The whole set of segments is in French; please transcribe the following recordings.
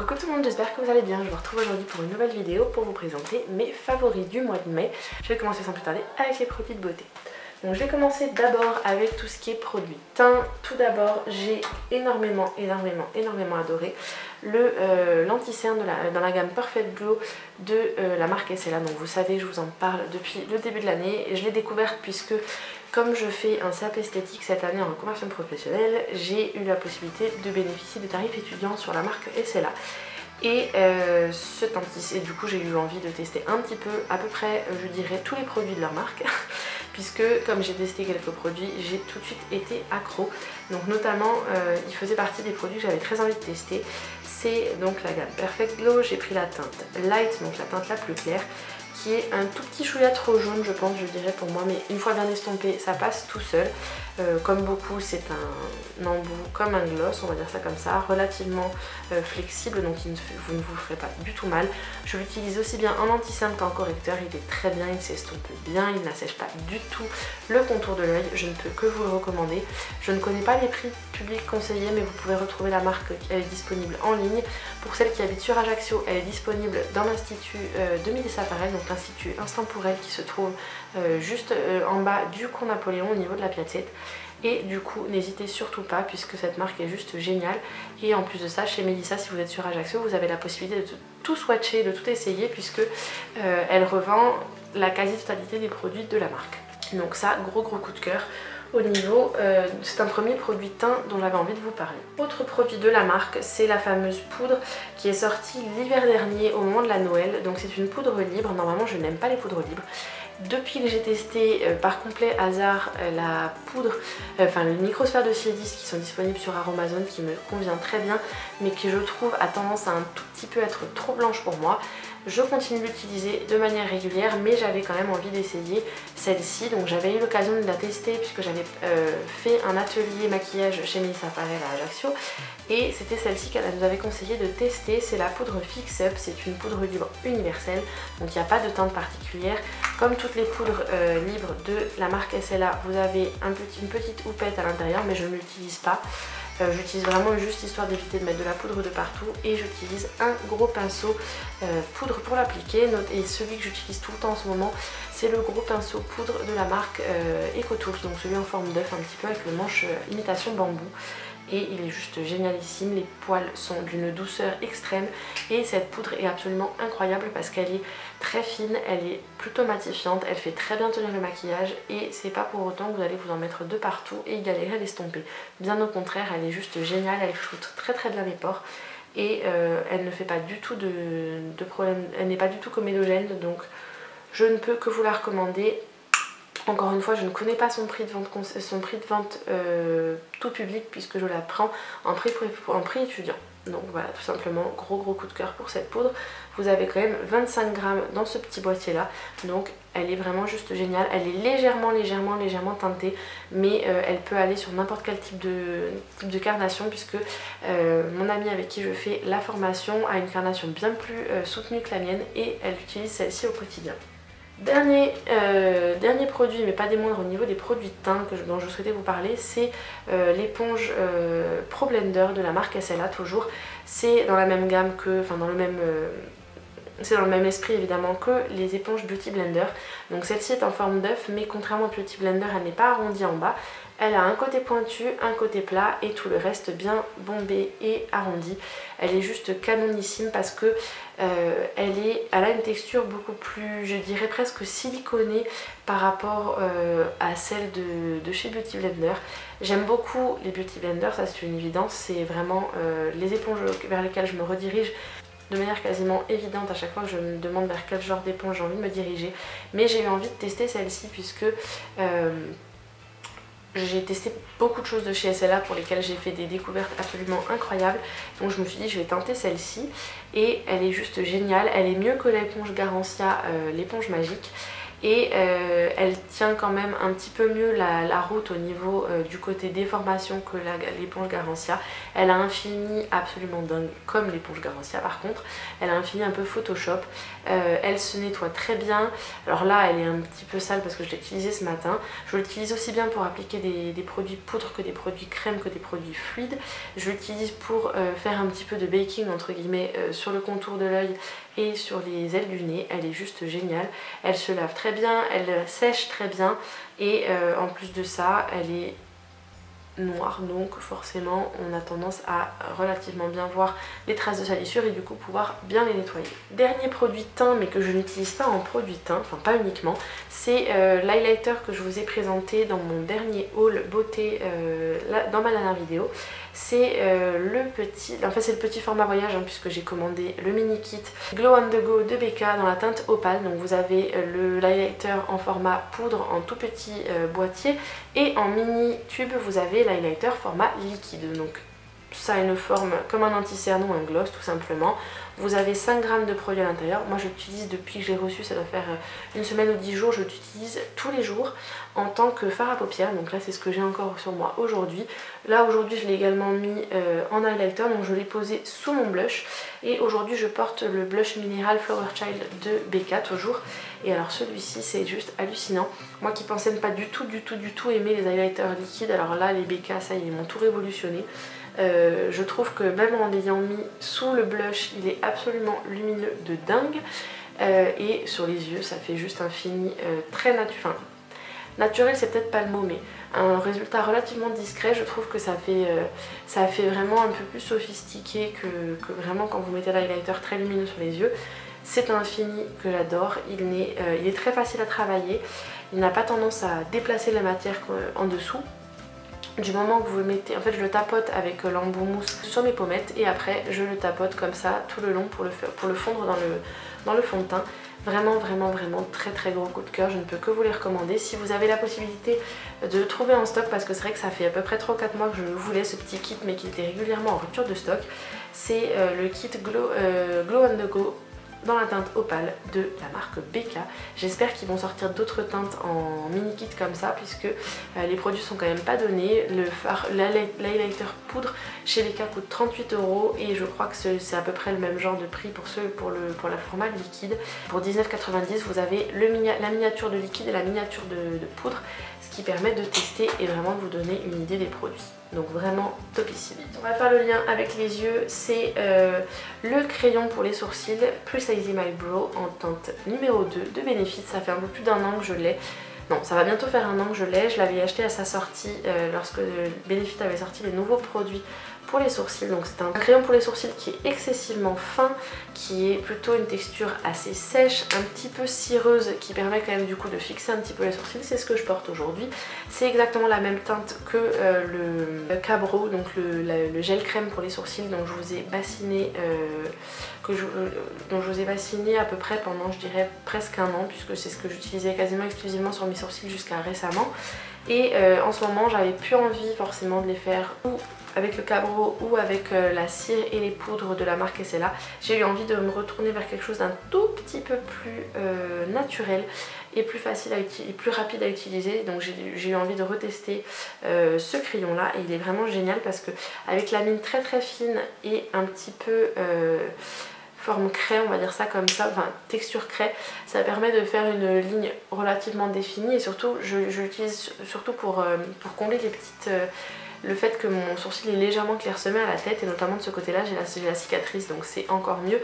Coucou tout le monde, j'espère que vous allez bien. Je vous retrouve aujourd'hui pour une nouvelle vidéo pour vous présenter mes favoris du mois de mai. Je vais commencer sans plus tarder avec les produits de beauté. Donc je vais commencer d'abord avec tout ce qui est produit teint. Tout d'abord, j'ai énormément adoré le l'anti-cerne dans la gamme Perfect Glow de la marque Essela. Donc vous savez, je vous en parle depuis le début de l'année. Je l'ai découverte puisque comme je fais un CAP esthétique cette année en reconversion professionnelle, j'ai eu la possibilité de bénéficier de tarifs étudiants sur la marque Essela. Et du coup j'ai eu envie de tester un petit peu, à peu près je dirais tous les produits de leur marque puisque comme j'ai testé quelques produits, j'ai tout de suite été accro. Donc notamment il faisait partie des produits que j'avais très envie de tester. C'est donc la gamme Perfect Glow. J'ai pris la teinte Light, donc la teinte la plus claire, qui est un tout petit chouïa trop jaune je pense, je dirais pour moi, mais une fois bien estompé ça passe tout seul. Comme beaucoup, c'est un embout comme un gloss, on va dire ça comme ça, relativement flexible, donc vous ne vous ferez pas du tout mal. Je l'utilise aussi bien en anti-cerne qu'en correcteur, il est très bien, il s'estompe bien, il n'assèche pas du tout le contour de l'œil, je ne peux que vous le recommander. Je ne connais pas les prix publics conseillés, mais vous pouvez retrouver la marque, elle est disponible en ligne. Pour celles qui habitent sur Ajaccio, elle est disponible dans l'institut de Mélissa Farel, donc l'institut Instant pour elle qui se trouve juste en bas du Cours Napoléon au niveau de la Piazzetta. Et du coup n'hésitez surtout pas puisque cette marque est juste géniale. Et en plus de ça, chez Mélissa, si vous êtes sur Ajaccio, vous avez la possibilité de tout swatcher, de tout essayer, puisque elle revend la quasi-totalité des produits de la marque. Donc ça, gros coup de cœur au niveau, c'est un premier produit teint dont j'avais envie de vous parler. Autre produit de la marque, c'est la fameuse poudre qui est sortie l'hiver dernier au moment de la Noël. Donc c'est une poudre libre, normalement je n'aime pas les poudres libres. Depuis que j'ai testé par complet hasard la poudre, le microsphère de Ciedis qui sont disponibles sur Aromazone, qui me convient très bien, mais qui je trouve a tendance à un tout petit peu être trop blanche pour moi. Je continue de l'utiliser de manière régulière, mais j'avais quand même envie d'essayer celle-ci. Donc j'avais eu l'occasion de la tester puisque j'avais fait un atelier maquillage chez Mélissa Farel à Ajaccio. Et c'était celle-ci qu'elle nous avait conseillé de tester. C'est la poudre Fix Up, c'est une poudre libre universelle. Donc il n'y a pas de teinte particulière. Comme toutes les poudres libres de la marque Essela, vous avez une petite houppette à l'intérieur, mais je ne l'utilise pas. J'utilise vraiment juste histoire d'éviter de mettre de la poudre de partout, et j'utilise un gros pinceau poudre pour l'appliquer. Et celui que j'utilise tout le temps en ce moment, c'est le gros pinceau poudre de la marque EcoTools, donc celui en forme d'œuf un petit peu avec le manche imitation bambou. Et il est juste génialissime, les poils sont d'une douceur extrême et cette poudre est absolument incroyable parce qu'elle est très fine, elle est plutôt matifiante, elle fait très bien tenir le maquillage et c'est pas pour autant que vous allez vous en mettre de partout et galérer à l'estomper. Bien au contraire, elle est juste géniale, elle floute très bien les pores et elle ne fait pas du tout de problème, elle n'est pas du tout comédogène, donc je ne peux que vous la recommander. Encore une fois, je ne connais pas son prix de vente, tout public puisque je la prends en prix étudiant. Donc voilà, tout simplement, gros coup de cœur pour cette poudre. Vous avez quand même 25 grammes dans ce petit boîtier là, donc elle est vraiment juste géniale. Elle est légèrement teintée, mais elle peut aller sur n'importe quel type de carnation puisque mon amie avec qui je fais la formation a une carnation bien plus soutenue que la mienne et elle utilise celle-ci au quotidien. Dernier produit, mais pas des moindres au niveau des produits de teint dont je souhaitais vous parler, c'est l'éponge Pro Blender de la marque Essela toujours. C'est dans la même gamme que, c'est dans le même esprit évidemment que les éponges Beauty Blender. Donc celle-ci est en forme d'œuf, mais contrairement à Beauty Blender, elle n'est pas arrondie en bas. Elle a un côté pointu, un côté plat et tout le reste bien bombé et arrondi. Elle est juste canonissime parce que elle a une texture beaucoup plus, je dirais presque siliconée par rapport à celle de chez Beauty Blender. J'aime beaucoup les Beauty Blender, ça c'est une évidence, c'est vraiment les éponges vers lesquelles je me redirige de manière quasiment évidente à chaque fois que je me demande vers quel genre d'éponge j'ai envie de me diriger. Mais j'ai eu envie de tester celle-ci puisque j'ai testé beaucoup de choses de chez Essela pour lesquelles j'ai fait des découvertes absolument incroyables. Donc je me suis dit je vais tenter celle-ci et elle est juste géniale. Elle est mieux que l'éponge Garancia, l'éponge magique. et elle tient quand même un petit peu mieux la route au niveau du côté déformation que l'éponge Garancia. Elle a un fini absolument dingue comme l'éponge Garancia par contre. Elle a un fini un peu Photoshop. Elle se nettoie très bien. Alors là elle est un petit peu sale parce que je l'ai utilisée ce matin. Je l'utilise aussi bien pour appliquer des produits poudre que des produits crème que des produits fluides. Je l'utilise pour faire un petit peu de baking entre guillemets sur le contour de l'œil et sur les ailes du nez. Elle est juste géniale. Elle se lave très bien, elle sèche très bien et en plus de ça elle est noire, donc forcément on a tendance à relativement bien voir les traces de salissure et du coup pouvoir bien les nettoyer. Dernier produit teint mais que je n'utilise pas en produit teint, enfin pas uniquement, c'est l'highlighter que je vous ai présenté dans mon dernier haul beauté dans ma dernière vidéo. C'est c'est le petit format voyage hein, puisque j'ai commandé le mini kit Glow on the Go de Becca dans la teinte opale. Donc vous avez le highlighter en format poudre en tout petit boîtier et en mini tube vous avez l'highlighter format liquide. Donc ça a une forme comme un anti-cerne ou un gloss tout simplement. Vous avez 5 grammes de produit à l'intérieur. Moi je l'utilise depuis que j'ai reçu, ça doit faire une semaine ou 10 jours. Je l'utilise tous les jours en tant que fard à paupières. Donc là c'est ce que j'ai encore sur moi aujourd'hui. Là aujourd'hui je l'ai également mis en highlighter. Donc je l'ai posé sous mon blush. Et aujourd'hui je porte le blush minéral Flower Child de Becca toujours. Et alors celui-ci c'est juste hallucinant. Moi qui pensais ne pas du tout aimer les highlighters liquides. Alors là les Becca ça y est, ils m'ont tout révolutionné. Je trouve que même en l'ayant mis sous le blush il est absolument lumineux de dingue et sur les yeux ça fait juste un fini très naturel. Naturel c'est peut-être pas le mot mais un résultat relativement discret. Je trouve que ça fait vraiment un peu plus sophistiqué que vraiment quand vous mettez l'highlighter très lumineux sur les yeux. C'est un fini que j'adore, il est très facile à travailler, il n'a pas tendance à déplacer la matière en dessous. Du moment que vous le mettez, en fait je le tapote avec l'embout mousse sur mes pommettes et après je le tapote comme ça tout le long pour le fondre dans le fond de teint. Vraiment très gros coup de cœur, je ne peux que vous les recommander. Si vous avez la possibilité de le trouver en stock, parce que c'est vrai que ça fait à peu près 3 ou 4 mois que je voulais ce petit kit mais qu'il était régulièrement en rupture de stock. C'est le kit Glow on the Go dans la teinte opale de la marque Becca. J'espère qu'ils vont sortir d'autres teintes en mini kit comme ça puisque les produits sont quand même pas donnés. L'highlighter poudre chez Becca coûte 38 € et je crois que c'est à peu près le même genre de prix pour la format liquide. Pour 19,90 € vous avez la miniature de liquide et la miniature de poudre, ce qui permet de tester et vraiment de vous donner une idée des produits. Donc vraiment topissime. On va faire le lien avec les yeux, c'est le crayon pour les sourcils Plus Easy My Brow en teinte numéro 2 de Benefit. Ça fait un peu plus d'1 an que je l'ai. Non, ça va bientôt faire 1 an que je l'ai. Je l'avais acheté à sa sortie lorsque Benefit avait sorti les nouveaux produits pour les sourcils. Donc c'est un crayon pour les sourcils qui est excessivement fin, qui est plutôt une texture assez sèche, un petit peu cireuse, qui permet quand même du coup de fixer un petit peu les sourcils. C'est ce que je porte aujourd'hui. C'est exactement la même teinte que le Cabro, donc le gel crème pour les sourcils dont je vous ai bassiné à peu près pendant je dirais presque 1 an, puisque c'est ce que j'utilisais quasiment exclusivement sur mes sourcils jusqu'à récemment. Et en ce moment j'avais plus envie forcément de les faire ou avec le Cabro ou avec la cire et les poudres de la marque Essela. J'ai eu envie de me retourner vers quelque chose d'un tout petit peu plus naturel et plus facile et plus rapide à utiliser. Donc j'ai eu envie de retester ce crayon là et il est vraiment génial parce que avec la mine très fine et un petit peu forme craie, on va dire ça comme ça, enfin texture craie, ça permet de faire une ligne relativement définie et surtout je l'utilise surtout pour combler les petites le fait que mon sourcil est légèrement clairsemé à la tête et notamment de ce côté là j'ai la cicatrice, donc c'est encore mieux.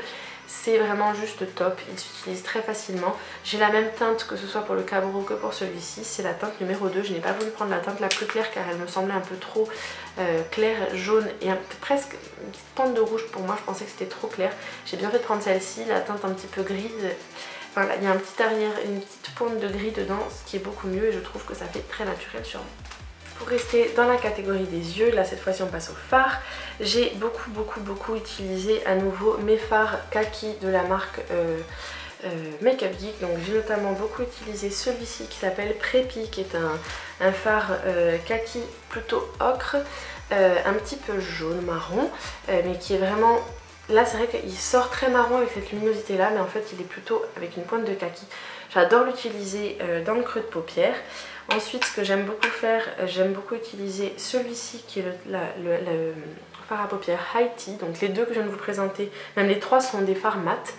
C'est vraiment juste top, il s'utilise très facilement. J'ai la même teinte que ce soit pour le Cabro que pour celui-ci, c'est la teinte numéro 2. Je n'ai pas voulu prendre la teinte la plus claire car elle me semblait un peu trop claire, jaune et presque une petite pointe de rouge pour moi. Je pensais que c'était trop clair. J'ai bien fait de prendre celle-ci, la teinte un petit peu grise. Enfin là, il y a un petit arrière, une petite pointe de gris dedans, ce qui est beaucoup mieux et je trouve que ça fait très naturel sur moi. Pour rester dans la catégorie des yeux, là cette fois-ci on passe au fard. J'ai beaucoup utilisé à nouveau mes fards kaki de la marque Makeup Geek. Donc j'ai notamment beaucoup utilisé celui-ci qui s'appelle Preppy, qui est un fard kaki plutôt ocre, un petit peu jaune marron, mais qui est vraiment là c'est vrai qu'il sort très marron avec cette luminosité là, mais en fait il est plutôt avec une pointe de kaki. J'adore l'utiliser dans le creux de paupière. Ensuite, ce que j'aime beaucoup faire, j'aime beaucoup utiliser celui-ci qui est le fard à paupières High Tea. Donc les deux que je viens de vous présenter, même les trois sont des fards mat.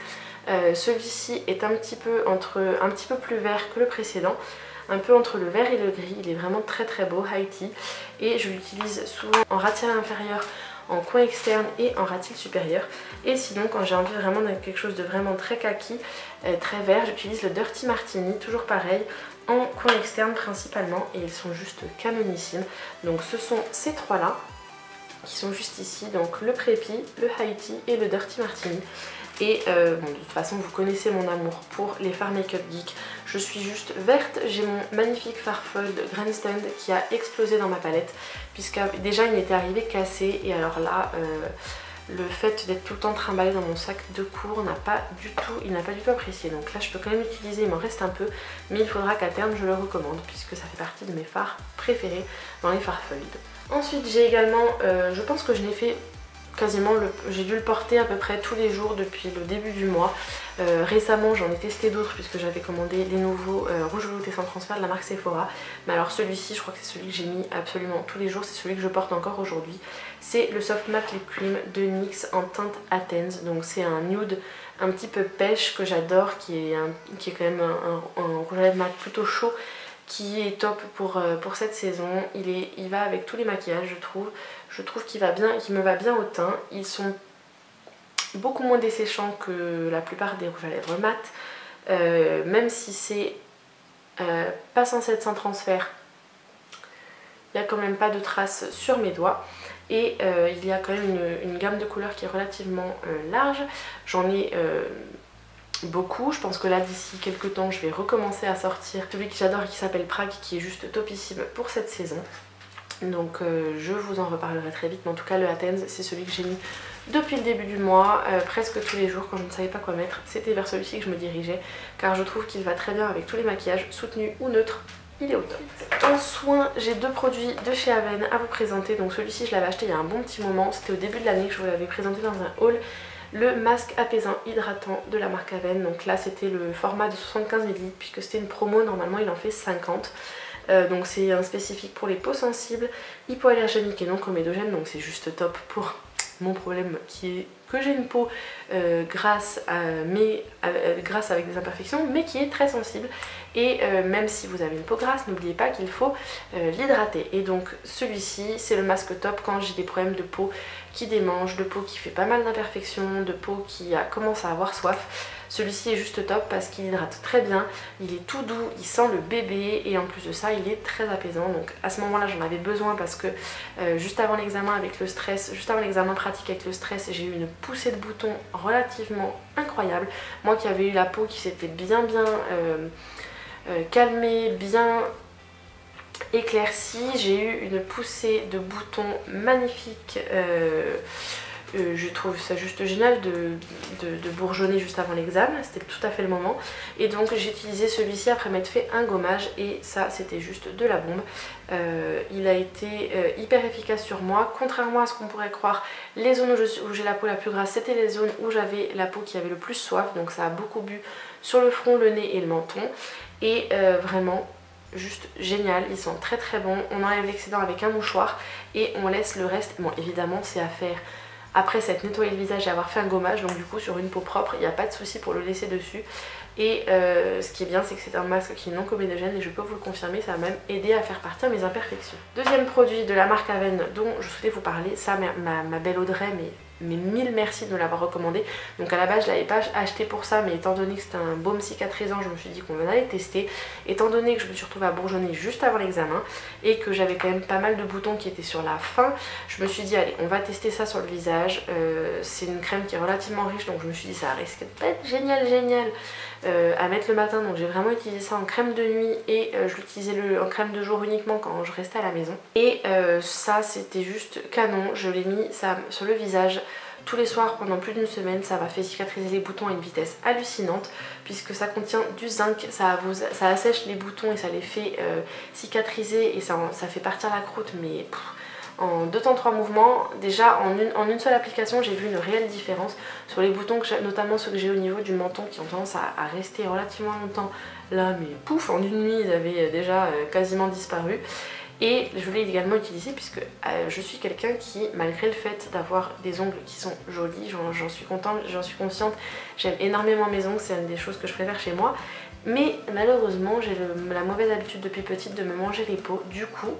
Celui-ci est un petit peu plus vert que le précédent, un peu entre le vert et le gris. Il est vraiment très très beau, High Tea. Et je l'utilise souvent en ratil inférieur, en coin externe et en ratil supérieur. Et sinon, quand j'ai envie vraiment de quelque chose de vraiment très kaki, très vert, j'utilise le Dirty Martini, toujours pareil, en coin externe principalement, et ils sont juste canonissimes. Donc ce sont ces trois là qui sont juste ici, donc le Preppy, le High Tea et le Dirty Martini. Et bon, de toute façon vous connaissez mon amour pour les fards Make-up Geek. Je suis juste verte, j'ai mon magnifique fard fold Grandstand qui a explosé dans ma palette, puisque déjà il m'était arrivé cassé, et alors là le fait d'être tout le temps trimballé dans mon sac de cours n'a pas du tout apprécié. Donc là je peux quand même l'utiliser, il m'en reste un peu, mais il faudra qu'à terme je le recommande puisque ça fait partie de mes fards préférés dans les fards fold. Ensuite j'ai également, je pense que je l'ai fait quasiment, j'ai dû le porter à peu près tous les jours depuis le début du mois. Récemment j'en ai testé d'autres puisque j'avais commandé les nouveaux rouges veloutés sans transfert de la marque Sephora. Mais alors celui-ci, je crois que c'est celui que j'ai mis absolument tous les jours, c'est celui que je porte encore aujourd'hui. C'est le Soft Matte Lip Cream de NYX en teinte Athens. Donc c'est un nude un petit peu pêche que j'adore, qui est quand même un rouge à lèvres mat plutôt chaud, qui est top pour cette saison. Il va avec tous les maquillages, je trouve. Je trouve qu'il me va bien au teint. Ils sont beaucoup moins desséchants que la plupart des rouges à lèvres mat. Même si c'est pas censé être sans transfert, il n'y a quand même pas de traces sur mes doigts. Et il y a quand même une gamme de couleurs qui est relativement large. J'en ai beaucoup, je pense que là d'ici quelques temps je vais recommencer à sortir celui que j'adore qui s'appelle Prague, qui est juste topissime pour cette saison. Donc je vous en reparlerai très vite, mais en tout cas le Athens c'est celui que j'ai mis depuis le début du mois, presque tous les jours quand je ne savais pas quoi mettre. C'était vers celui-ci que je me dirigeais car je trouve qu'il va très bien avec tous les maquillages, soutenus ou neutres. Il est au top. En soins, j'ai deux produits de chez Aven à vous présenter. Donc celui-ci je l'avais acheté il y a un bon petit moment, c'était au début de l'année que je vous l'avais présenté dans un haul. Le masque apaisant hydratant de la marque Aven. Donc là c'était le format de 75 ml puisque c'était une promo, normalement il en fait 50. Donc c'est un spécifique pour les peaux sensibles, hypoallergéniques et non comédogènes. Donc c'est juste top pour mon problème qui est que j'ai une peau grasse avec des imperfections, mais qui est très sensible. Et même si vous avez une peau grasse, n'oubliez pas qu'il faut l'hydrater. Et donc celui-ci c'est le masque top quand j'ai des problèmes de peau qui démange, de peau qui fait pas mal d'imperfections, de peau qui commence à avoir soif. Celui-ci est juste top parce qu'il hydrate très bien, il est tout doux, il sent le bébé et en plus de ça il est très apaisant. Donc à ce moment là j'en avais besoin parce que juste avant l'examen avec le stress, juste avant l'examen pratique avec le stress, j'ai eu une poussée de boutons relativement incroyable. Moi qui avais eu la peau qui s'était bien calmée, bien éclaircie, j'ai eu une poussée de boutons magnifique. Je trouve ça juste génial de bourgeonner juste avant l'examen, c'était tout à fait le moment. Et donc j'ai utilisé celui-ci après m'être fait un gommage et ça c'était juste de la bombe. Il a été hyper efficace sur moi, contrairement à ce qu'on pourrait croire. Les zones où j'ai la peau la plus grasse, c'était les zones où j'avais la peau qui avait le plus soif, donc ça a beaucoup bu sur le front, le nez et le menton. Et vraiment juste génial, ils sont très très bons. On enlève l'excédent avec un mouchoir et on laisse le reste. Bon évidemment c'est à faire après s'être nettoyé le visage et avoir fait un gommage, donc du coup sur une peau propre il n'y a pas de souci pour le laisser dessus. Et ce qui est bien c'est que c'est un masque qui est non comédogène et je peux vous le confirmer, ça va même aider à faire partir mes imperfections. Deuxième produit de la marque Aven dont je souhaitais vous parler, ça ma belle Audrey, mais mille merci de me l'avoir recommandé. Donc à la base je l'avais pas acheté pour ça, mais étant donné que c'était un baume cicatrisant, je me suis dit qu'on allait tester. Étant donné que je me suis retrouvée à bourgeonner juste avant l'examen et que j'avais quand même pas mal de boutons qui étaient sur la fin, je me suis dit allez on va tester ça sur le visage. C'est une crème qui est relativement riche, donc je me suis dit ça risque de pas être génial à mettre le matin. Donc j'ai vraiment utilisé ça en crème de nuit et je l'utilisais en crème de jour uniquement quand je restais à la maison. Et ça c'était juste canon, je l'ai mis ça sur le visage tous les soirs pendant plus d'une semaine. Ça m'a fait cicatriser les boutons à une vitesse hallucinante puisque ça contient du zinc, ça assèche les boutons et ça les fait cicatriser et ça fait partir la croûte, mais en 2 temps 3 mouvements. Déjà en une seule application j'ai vu une réelle différence sur les boutons, notamment ceux que j'ai au niveau du menton qui ont tendance à rester relativement longtemps là, mais pouf, en une nuit ils avaient déjà quasiment disparu. Et je l'ai également utilisé puisque je suis quelqu'un qui, malgré le fait d'avoir des ongles qui sont jolis, j'en suis contente, j'en suis consciente, j'aime énormément mes ongles, c'est une des choses que je préfère chez moi, mais malheureusement j'ai la mauvaise habitude depuis petite de me manger les peaux. Du coup,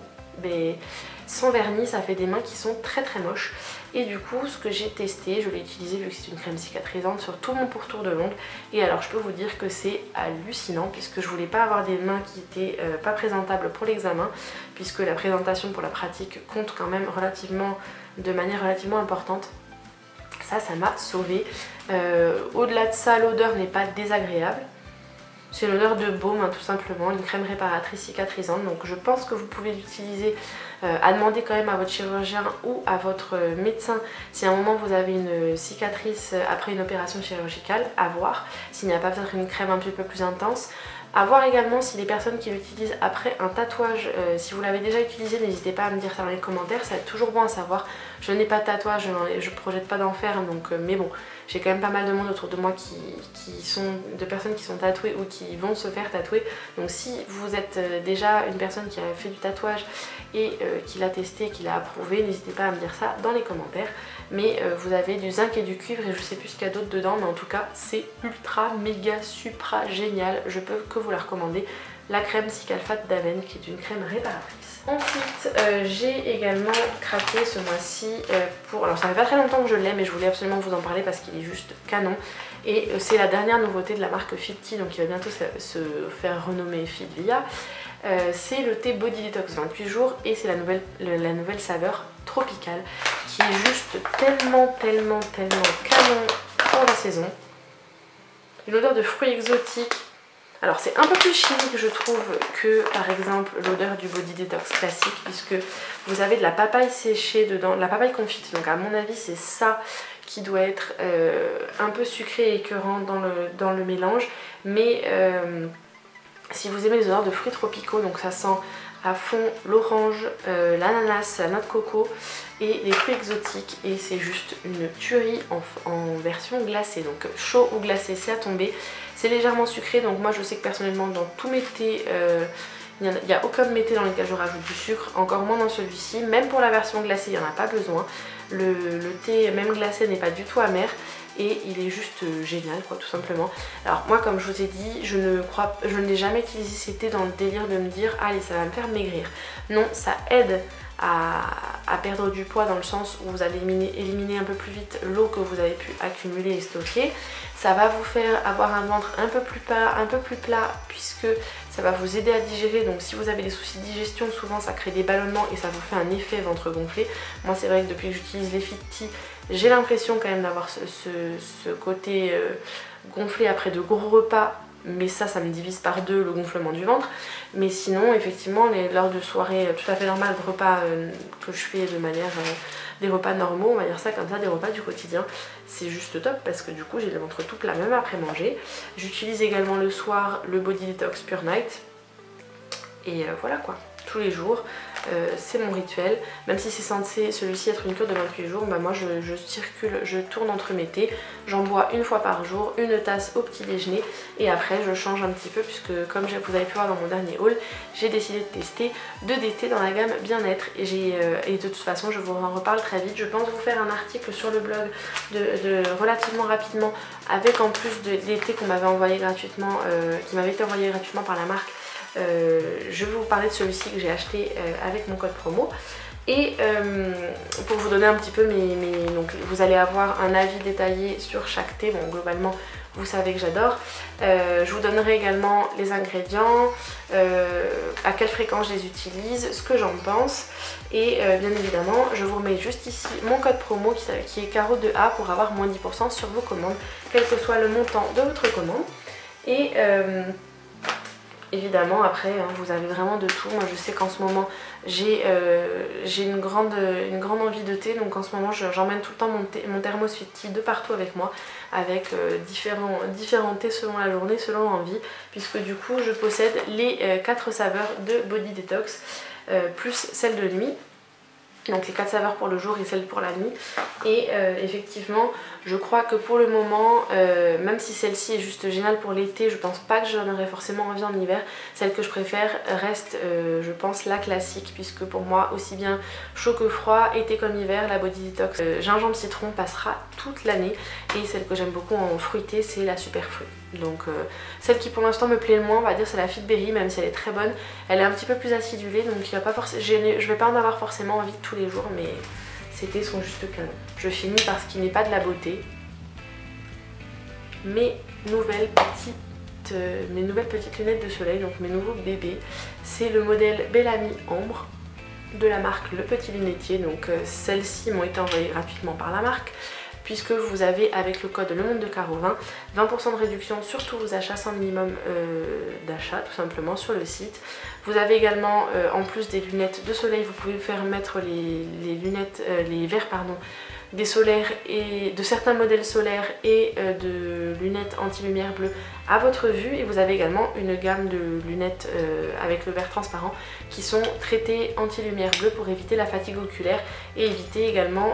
sans vernis ça fait des mains qui sont très très moches. Et du coup ce que j'ai testé, je l'ai utilisé vu que c'est une crème cicatrisante sur tout mon pourtour de l'ongle. Et alors je peux vous dire que c'est hallucinant puisque je voulais pas avoir des mains qui étaient pas présentables pour l'examen, puisque la présentation pour la pratique compte quand même de manière relativement importante. Ça m'a sauvée. Au-delà de ça, l'odeur n'est pas désagréable. C'est une odeur de baume tout simplement, une crème réparatrice cicatrisante. Donc je pense que vous pouvez l'utiliser à demander quand même à votre chirurgien ou à votre médecin si à un moment vous avez une cicatrice après une opération chirurgicale, à voir s'il n'y a pas peut-être une crème un petit peu plus intense. À voir également si les personnes qui l'utilisent après un tatouage, si vous l'avez déjà utilisé, n'hésitez pas à me dire ça dans les commentaires, ça va être toujours bon à savoir. Je n'ai pas de tatouage, je projette pas d'en faire, donc, mais bon, j'ai quand même pas mal de monde autour de moi de personnes qui sont tatouées ou qui vont se faire tatouer. Donc si vous êtes déjà une personne qui a fait du tatouage et qui l'a testé, qui l'a approuvé, n'hésitez pas à me dire ça dans les commentaires. Mais vous avez du zinc et du cuivre et je sais plus ce qu'il y a d'autre dedans, mais en tout cas c'est ultra méga supra génial, je peux que vous la recommander, la crème Cicalfate d'Aven qui est une crème réparatrice. Ensuite j'ai également craqué ce mois-ci pour, alors ça fait pas très longtemps que je l'ai mais je voulais absolument vous en parler parce qu'il est juste canon. Et c'est la dernière nouveauté de la marque Fitty, donc il va bientôt se faire renommer Fitvia. C'est le thé Body Detox 28 jours et c'est la nouvelle saveur tropicale qui est juste tellement canon pour la saison. Une odeur de fruits exotiques. Alors c'est un peu plus chimique je trouve que par exemple l'odeur du Body Detox classique, puisque vous avez de la papaye séchée dedans, de la papaye confite, donc à mon avis c'est ça qui doit être un peu sucré et écœurant dans le mélange, mais si vous aimez les odeurs de fruits tropicaux, donc ça sent à fond l'orange, l'ananas, la noix de coco et les fruits exotiques, et c'est juste une tuerie en version glacée, donc chaud ou glacé c'est à tomber. C'est légèrement sucré, donc moi je sais que personnellement dans tous mes thés, il n'y a aucun de mes thés dans lesquels je rajoute du sucre, encore moins dans celui-ci, même pour la version glacée il n'y en a pas besoin. Le thé même glacé n'est pas du tout amer et il est juste génial quoi, tout simplement. Alors moi comme je vous ai dit, je n'ai jamais utilisé ces thés dans le délire de me dire allez ça va me faire maigrir. Non, ça aide à perdre du poids dans le sens où vous allez éliminer un peu plus vite l'eau que vous avez pu accumuler et stocker. Ça va vous faire avoir un ventre un peu plus plat puisque ça va vous aider à digérer. Donc si vous avez des soucis de digestion, souvent ça crée des ballonnements et ça vous fait un effet ventre gonflé. Moi c'est vrai que depuis que j'utilise les Fitty, j'ai l'impression quand même d'avoir ce côté gonflé après de gros repas. Mais ça me divise par deux le gonflement du ventre. Mais sinon effectivement lors de soirées tout à fait normales, de repas que je fais de manière des repas normaux, on va dire ça comme ça, des repas du quotidien, c'est juste top parce que du coup j'ai le ventre tout plat même après manger. J'utilise également le soir le Body Detox Pure Night et voilà quoi, tous les jours. C'est mon rituel, même si c'est censé celui-ci être une cure de 28 jours, bah moi je tourne entre mes thés, j'en bois une fois par jour, une tasse au petit déjeuner et après je change un petit peu puisque comme vous avez pu voir dans mon dernier haul, j'ai décidé de tester 2 thés dans la gamme bien-être et de toute façon je vous en reparle très vite. Je pense vous faire un article sur le blog relativement rapidement avec en plus des thés qu'on m'avait envoyé gratuitement, qui m'avaient été envoyés gratuitement par la marque. Je vais vous parler de celui-ci que j'ai acheté avec mon code promo et pour vous donner un petit peu donc vous allez avoir un avis détaillé sur chaque thé. Bon globalement vous savez que j'adore. Je vous donnerai également les ingrédients, à quelle fréquence je les utilise, ce que j'en pense et bien évidemment je vous remets juste ici mon code promo qui est Caro de A pour avoir moins 10% sur vos commandes quel que soit le montant de votre commande. Et évidemment après vous avez vraiment de tout. Moi je sais qu'en ce moment j'ai une grande envie de thé, donc en ce moment j'emmène tout le temps mon thermos Fitty de partout avec moi avec différents thés selon la journée, selon l'envie, puisque du coup je possède les 4 saveurs de Body Detox plus celle de nuit. Donc les 4 saveurs pour le jour et celle pour la nuit. Et effectivement je crois que pour le moment, même si celle-ci est juste géniale pour l'été, je pense pas que j'en aurais forcément envie en hiver. Celle que je préfère reste je pense la classique, puisque pour moi aussi bien chaud que froid, été comme hiver, la Body Detox gingembre citron passera toute l'année. Et celle que j'aime beaucoup en fruité, c'est la Super Fruit. Donc celle qui pour l'instant me plaît le moins, on va dire, c'est la Fit Berry, même si elle est très bonne. Elle est un petit peu plus acidulée, donc il va pas je vais pas en avoir forcément envie tous les jours, mais ces thés sont juste canons. Je finis par ce qui n'est pas de la beauté. Mes nouvelles petites lunettes de soleil, donc mes nouveaux bébés. C'est le modèle Bellamy Ambre de la marque Le Petit Lunetier. Donc celles-ci m'ont été envoyées gratuitement par la marque, puisque vous avez avec le code Le Monde de Caro 20% de réduction sur tous vos achats sans minimum d'achat tout simplement sur le site. Vous avez également en plus des lunettes de soleil, vous pouvez faire mettre les verres des solaires et de certains modèles solaires et de lunettes anti-lumière bleue à votre vue. Et vous avez également une gamme de lunettes avec le verre transparent qui sont traitées anti-lumière bleue pour éviter la fatigue oculaire et éviter également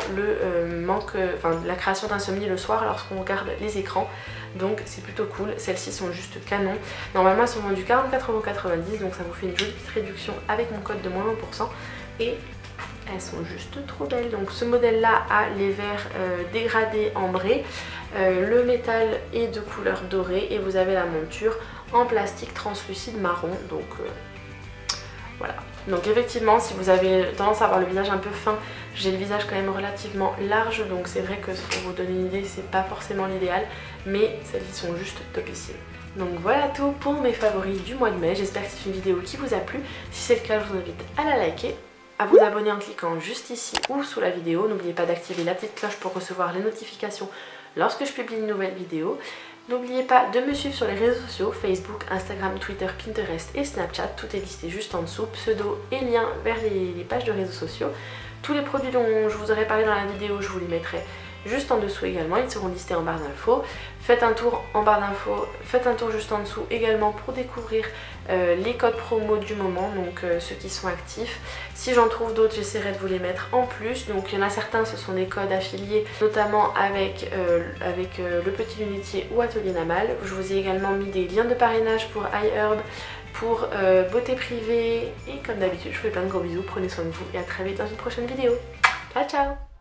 la création d'insomnie le soir lorsqu'on regarde les écrans. Donc c'est plutôt cool, celles-ci sont juste canon. Normalement elles sont vendues 44,90 €, donc ça vous fait une jolie petite réduction avec mon code de moins 20% et elles sont juste trop belles. Donc ce modèle là a les verres dégradés ambrés, le métal est de couleur dorée et vous avez la monture en plastique translucide marron. Donc voilà. Donc effectivement si vous avez tendance à avoir le visage un peu fin, j'ai le visage quand même relativement large, donc c'est vrai que pour vous donner une idée c'est pas forcément l'idéal, mais celles-ci sont juste topissimes. Donc voilà tout pour mes favoris du mois de mai, j'espère que c'est une vidéo qui vous a plu. Si c'est le cas, je vous invite à la liker, à vous abonner en cliquant juste ici ou sous la vidéo. N'oubliez pas d'activer la petite cloche pour recevoir les notifications lorsque je publie une nouvelle vidéo. N'oubliez pas de me suivre sur les réseaux sociaux, Facebook, Instagram, Twitter, Pinterest et Snapchat. Tout est listé juste en dessous, pseudo et lien vers les pages de réseaux sociaux. Tous les produits dont je vous aurais parlé dans la vidéo, je vous les mettrai juste en dessous également, ils seront listés en barre d'infos. Faites un tour en barre d'infos, faites un tour juste en dessous également pour découvrir les codes promo du moment, donc ceux qui sont actifs. Si j'en trouve d'autres, j'essaierai de vous les mettre en plus. Donc il y en a certains, ce sont des codes affiliés, notamment avec Le Petit Lunetier ou Atelier Namal. Je vous ai également mis des liens de parrainage pour iHerb, pour Beauté Privée, et comme d'habitude je vous fais plein de gros bisous, prenez soin de vous et à très vite dans une prochaine vidéo. Ciao ciao.